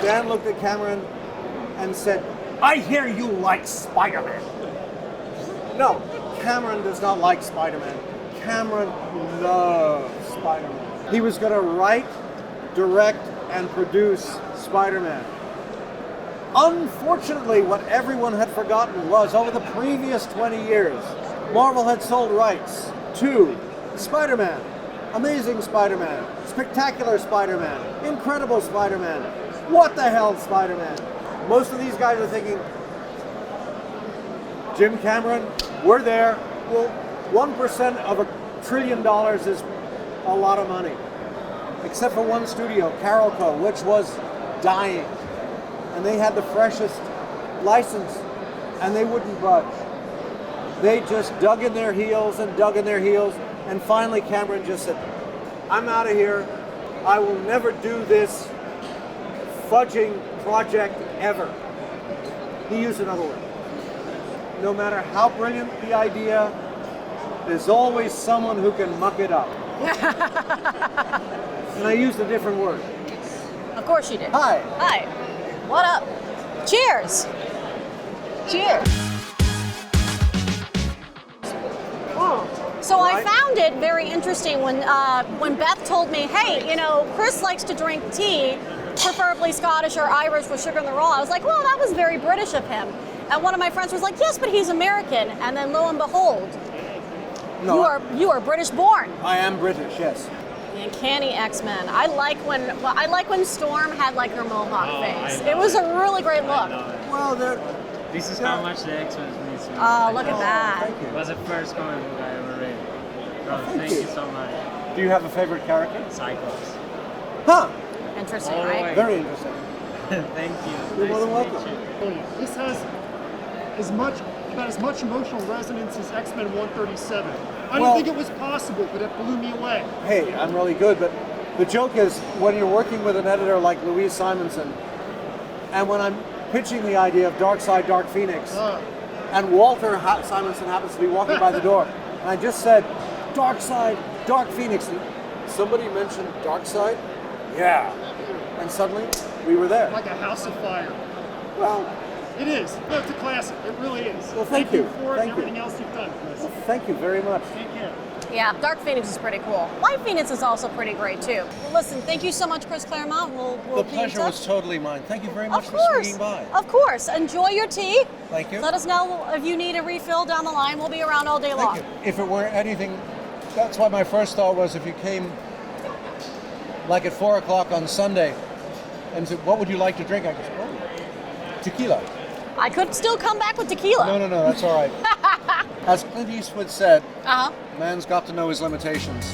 Dan looked at Cameron and said, "I hear you like Spider-Man." No, Cameron does not like Spider-Man. Cameron loves Spider-Man. He was going to write, direct, and produce Spider-Man. Unfortunately, what everyone had forgotten was, over the previous 20 years, Marvel had sold rights to Spider-Man, Amazing Spider-Man, Spectacular Spider-Man, Incredible Spider-Man, What the Hell Spider-Man. Most of these guys are thinking, Jim Cameron, we're there. Well, 1% of $1 trillion is a lot of money. Except for one studio, Carolco, which was dying. And they had the freshest license, and they wouldn't budge. They just dug in their heels and dug in their heels, and finally Cameron just said, I'm out of here. I will never do this fudging project ever. He used another word. No matter how brilliant the idea, there's always someone who can muck it up. And I used a different word. Of course you did. Hi. Hi. What up? Cheers. Cheers. So I found it very interesting when Beth told me, hey, you know, Chris likes to drink tea, preferably Scottish or Irish with sugar in the roll. I was like, well, that was very British of him. And one of my friends was like, yes, but he's American. And then lo and behold, No, you are British born. I am British, yes. The Uncanny X-Men. I like when Storm had like her mohawk face. It was a really great look. Well, This is how much the X-Men means to me. Oh, look at that. Thank you. It was the first comic book I ever read. Bro, thank thank you. you so much. Do you have a favorite character? Cyclops. Huh. Interesting, All the right? way. Very interesting. Thank you. You're more than Nice to welcome. meet you. This has about as much emotional resonance as X-Men 137. I Well- didn't think it was possible, but it blew me away. Hey, I'm really good, but the joke is when you're working with an editor like Louise Simonson, and when I'm pitching the idea of Darkseid, Dark Phoenix, and Walter Simonson happens to be walking by the door, and I just said, Darkseid, Dark Phoenix. And somebody mentioned Darkseid? Yeah. And suddenly, we were there. Like a house of fire. Well, It is. No, it's a classic. It really is. Well, thank you. for it Thank and you. everything else you've done, Chris. thank you very much. Take care. Yeah, Dark Phoenix is pretty cool. White Phoenix is also pretty great too. Well, listen, thank you so much, Chris Claremont. We'll The be in pleasure touch. was totally mine. Thank you very much Of for course. swinging by. Of course. Enjoy your tea. Thank you. Let us know if you need a refill down the line. We'll be around all day long. Thank you. If it were anything, that's why my first thought was if you came like at 4 o'clock on Sunday and said, what would you like to drink? I could say, oh, tequila. I could still come back with tequila. No, that's all right. As Clint Eastwood said, Uh-huh. man's got to know his limitations.